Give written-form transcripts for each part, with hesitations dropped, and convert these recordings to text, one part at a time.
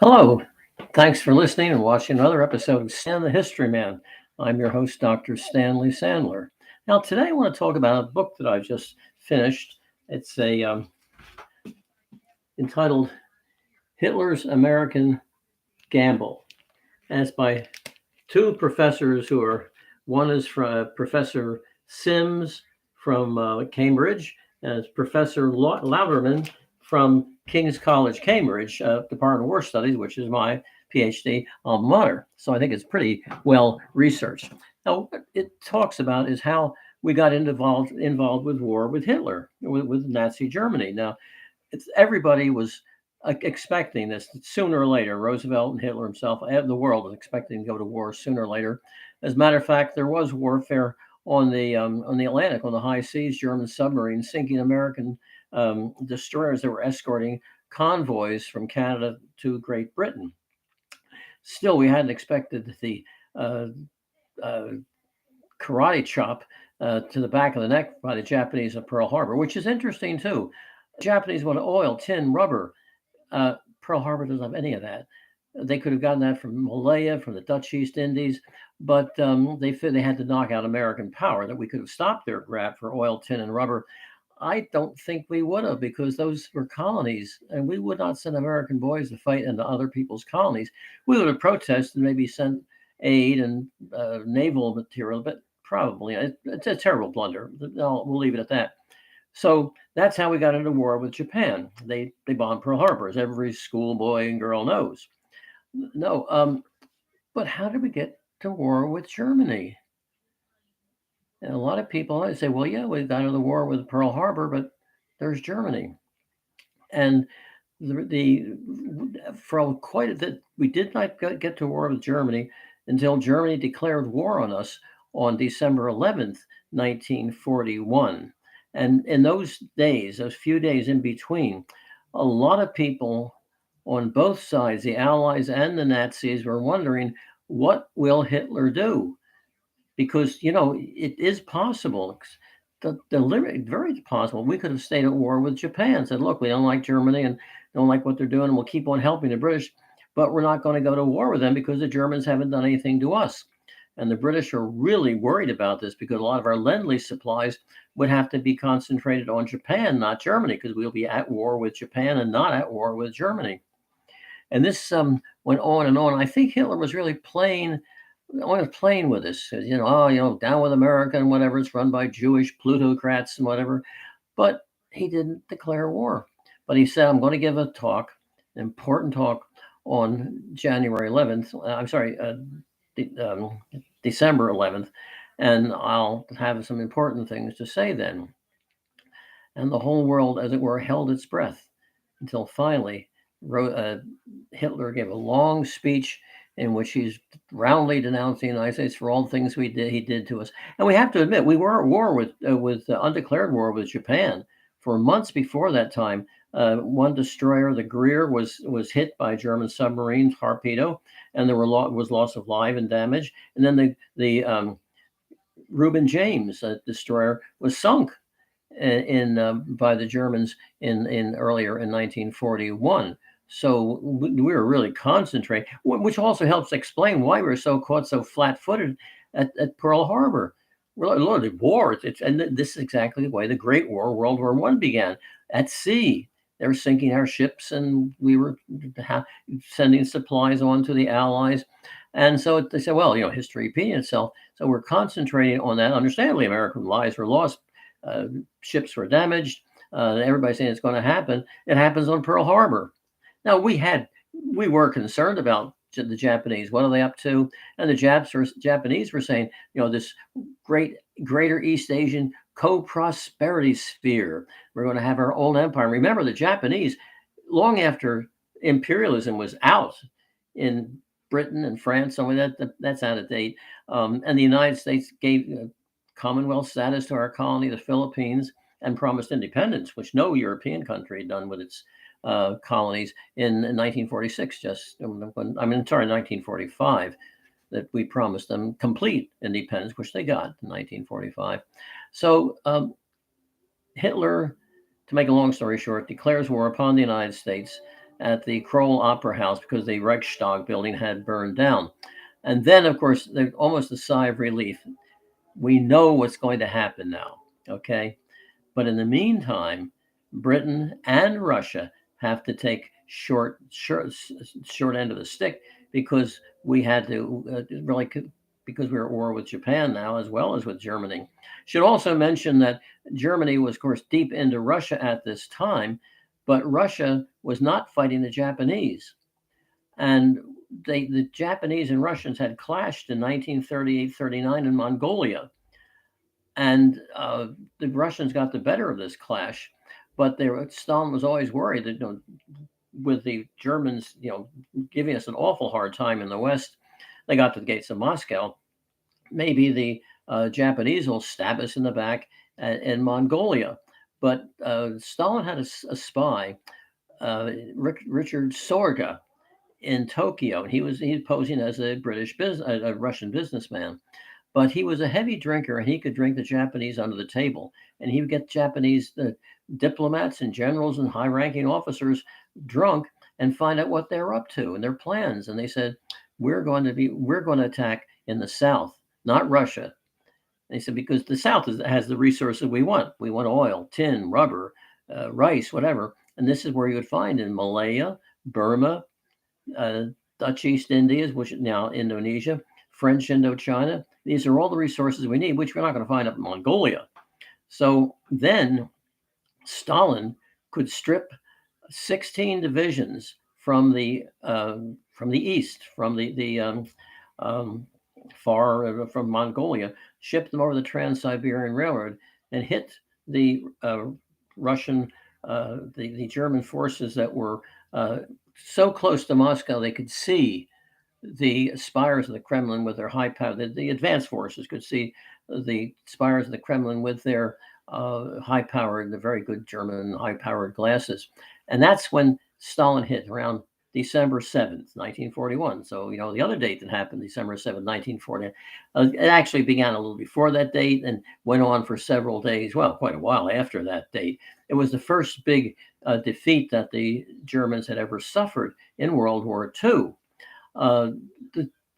Hello. Thanks for listening and watching another episode of Stan the History Man. I'm your host, Dr. Stanley Sandler. Now, today I want to talk about a book that I've just finished. It's a entitled Hitler's American Gamble, and it's by two professors who are one is from Professor Sims from Cambridge, and it's Professor Lauderman from King's College, Cambridge, Department of War Studies, which is my PhD alma mater. So I think it's pretty well researched. Now, what it talks about is how we got involved with war with Hitler, with Nazi Germany. Now, everybody was expecting this sooner or later. Roosevelt and Hitler himself, the world was expecting to go to war sooner or later. As a matter of fact, there was warfare on the Atlantic, on the high seas. German submarines sinking American destroyers that were escorting convoys from Canada to Great Britain. Still, we hadn't expected the uh, uh, karate chop to the back of the neck by the Japanese at Pearl Harbor, which is interesting too. Japanese want oil, tin, rubber. Pearl Harbor doesn't have any of that. They could have gotten that from Malaya, from the Dutch East Indies, but they had to knock out American power. That we could have stopped their grab for oil, tin, and rubber. I don't think we would have, because those were colonies, and we would not send American boys to fight into other people's colonies. We would have protested and maybe sent aid and naval material, but probably it's a terrible blunder. We'll leave it at that. So that's how we got into war with Japan. They bombed Pearl Harbor, as every schoolboy and girl knows. No, but how did we get to war with Germany? And a lot of people say, well, yeah, we got into the war with Pearl Harbor, but there's Germany. And the for quite a bit, we did not get to war with Germany until Germany declared war on us on December 11th, 1941. And in those days, those few days in between, a lot of people on both sides, the Allies and the Nazis, were wondering, what will Hitler do? Because it is possible. Very possible. We could have stayed at war with Japan. Said, look, we don't like Germany and don't like what they're doing, and we'll keep on helping the British, but we're not going to go to war with them because the Germans haven't done anything to us. And the British are really worried about this, because a lot of our Lend-Lease supplies would have to be concentrated on Japan, not Germany, because we'll be at war with Japan and not at war with Germany. And this went on and on. I think Hitler was really playing with this. Down with America and whatever. It's run by Jewish plutocrats and whatever. But he didn't declare war. But he said, I'm going to give a talk, an important talk, on January 11th. I'm sorry, December 11th. And I'll have some important things to say then. And the whole world, as it were, held its breath until finally Hitler gave a long speech in which he's roundly denounced the United States for all the things he did to us. And we have to admit, we were at war with undeclared war with Japan for months before that time. One destroyer, the Greer, was hit by a German submarine torpedo, and there was loss of life and damage. And then the Reuben James destroyer was sunk by the Germans in earlier in 1941. So we were really concentrating, which also helps explain why we were caught so flat-footed at Pearl Harbor. Well, the war, and this is exactly the way the Great War, World War I, began. At sea, they were sinking our ships, and we were sending supplies on to the Allies. And so they said, well, history repeating itself. So we're concentrating on that. Understandably, American lives were lost. Ships were damaged. Everybody's saying it's going to happen. It happens on Pearl Harbor. Now, we were concerned about the Japanese. What are they up to? And the Japanese were saying, this greater East Asian co-prosperity sphere. We're going to have our own empire. Remember, the Japanese, long after imperialism was out in Britain and France, that's out of date. And the United States gave Commonwealth status to our colony, the Philippines, and promised independence, which no European country had done with its colonies in 1946. 1945, that we promised them complete independence, which they got in 1945. So Hitler, to make a long story short, declares war upon the United States. at the Kroll Opera House because the Reichstag building had burned down. And then, of course, there's almost a sigh of relief. We know what's going to happen now, okay? But in the meantime, Britain and Russia have to take short end of the stick because we had to really because we're at war with Japan now as well as with Germany. Should also mention that Germany was, of course, deep into Russia at this time, but Russia was not fighting the Japanese, and the Japanese and Russians had clashed in 1938-39 in Mongolia, and the Russians got the better of this clash. But Stalin was always worried that, with the Germans, giving us an awful hard time in the West, they got to the gates of Moscow. Maybe the Japanese will stab us in the back in Mongolia. But Stalin had a spy, Richard Sorga, in Tokyo. He was posing as a Russian businessman, but he was a heavy drinker and he could drink the Japanese under the table. And he would get Japanese diplomats and generals and high-ranking officers drunk and find out what they're up to and their plans. And they said, we're going to attack in the South, not Russia. They said, because the South has the resources we want. We want oil, tin, rubber, rice, whatever. And this is where you would find in Malaya, Burma, Dutch East Indies, which is now Indonesia, French Indochina. These are all the resources we need, which we're not going to find up in Mongolia. So then Stalin could strip 16 divisions from the east, from from Mongolia, ship them over the Trans-Siberian Railroad, and hit the Russian, the German forces that were so close to Moscow they could see the spires of the Kremlin with their high power. The advanced forces could see the spires of the Kremlin with their high-powered, the very good German high-powered glasses. And that's when Stalin hit, around December 7th, 1941. So, the other date that happened, December 7th, 1940, it actually began a little before that date and went on for several days, well, quite a while after that date. It was the first big defeat that the Germans had ever suffered in World War II.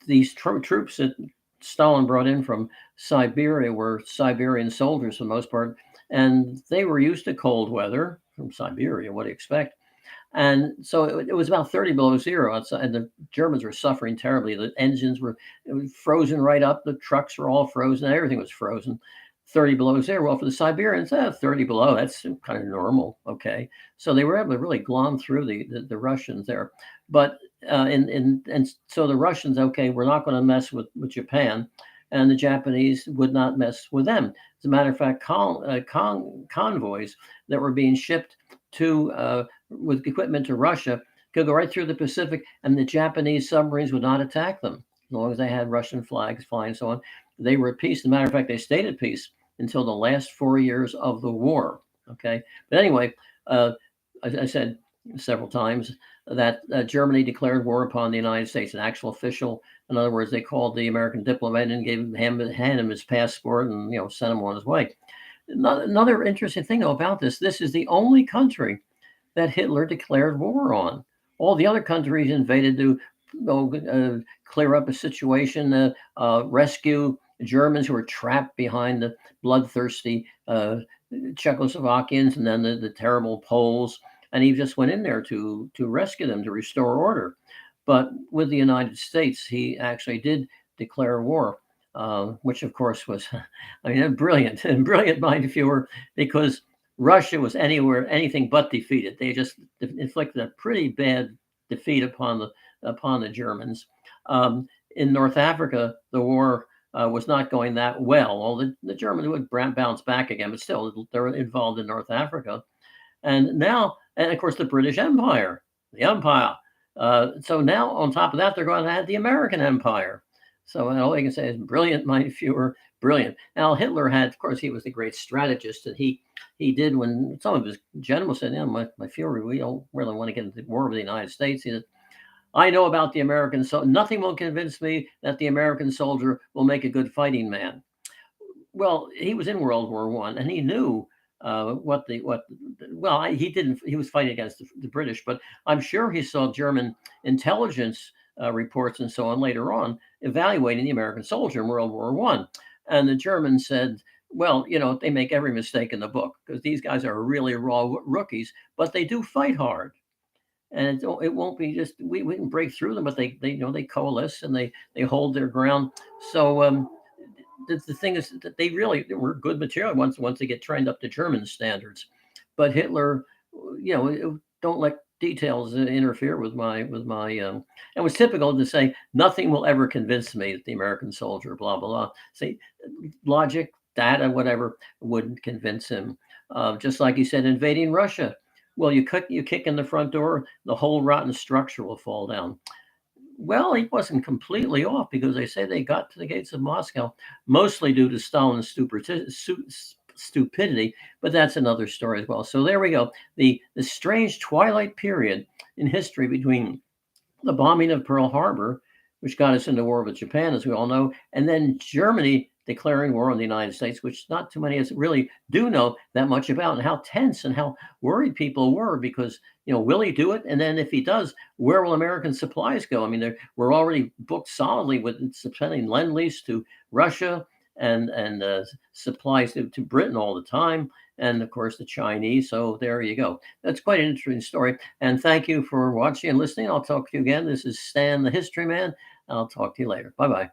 These troops that Stalin brought in from Siberia were Siberian soldiers for the most part, and they were used to cold weather from Siberia. What do you expect? And so it was about 30 below zero outside, and the Germans were suffering terribly. The engines were frozen right up. The trucks were all frozen. Everything was frozen. 30 below zero. Well, for the Siberians, 30 below, that's kind of normal. Okay. So they were able to really glom through the Russians there. But and so the Russians, okay, we're not going to mess with Japan, and the Japanese would not mess with them. As a matter of fact, convoys that were being shipped to with equipment to Russia could go right through the Pacific, and the Japanese submarines would not attack them as long as they had Russian flags flying and so on. They were at peace. As a matter of fact, they stayed at peace until the last 4 years of the war. Okay, but anyway, I said several times that Germany declared war upon the United States, an actual official. In other words, they called the American diplomat and handed him his passport and sent him on his way. Another interesting thing about this is the only country that Hitler declared war on. All the other countries invaded to clear up a situation, rescue Germans who were trapped behind the bloodthirsty Czechoslovakians and then the terrible Poles. And he just went in there to rescue them, to restore order. But with the United States, he actually did declare war, which of course was, brilliant, mind if you were, because Russia was anything but defeated. They just inflicted a pretty bad defeat upon the Germans. In North Africa, the war was not going that well. Well, the Germans would bounce back again, but still, they're involved in North Africa. And now, and of course, the British Empire, the empire. So now, on top of that, they're going to have the American Empire. So all I can say is brilliant, mind if you were brilliant. Now, Hitler had, of course, he was the great strategist, and he did, when some of his generals said, my Fuhrer, we don't really want to get into war with the United States. He said, I know about the American soldier. Nothing will convince me that the American soldier will make a good fighting man. Well, he was in World War I, and he knew he didn't, he was fighting against the British, but I'm sure he saw German intelligence reports and so on later on evaluating the American soldier in World War One. And the Germans said, well, they make every mistake in the book because these guys are really raw rookies, but they do fight hard. And it won't be just we can break through them, but they coalesce and they hold their ground. So the thing is that they were good material once they get trained up to German standards. But Hitler, don't let details interfere with my. It was typical to say nothing will ever convince me that the American soldier, blah blah blah. Say logic, data, whatever wouldn't convince him. Just like he said, invading Russia. Well, you kick in the front door, the whole rotten structure will fall down. Well, he wasn't completely off because they say they got to the gates of Moscow, mostly due to Stalin's stupidity, but that's another story as well. So there we go. The strange twilight period in history between the bombing of Pearl Harbor, which got us into war with Japan, as we all know, and then Germany declaring war on the United States, which not too many of us really do know that much about, and how tense and how worried people were because, will he do it? And then if he does, where will American supplies go? I mean, we're already booked solidly with sending Lend-Lease to Russia and supplies to Britain all the time. And of course, the Chinese. So there you go. That's quite an interesting story. And thank you for watching and listening. I'll talk to you again. This is Stan, the History Man. I'll talk to you later. Bye-bye.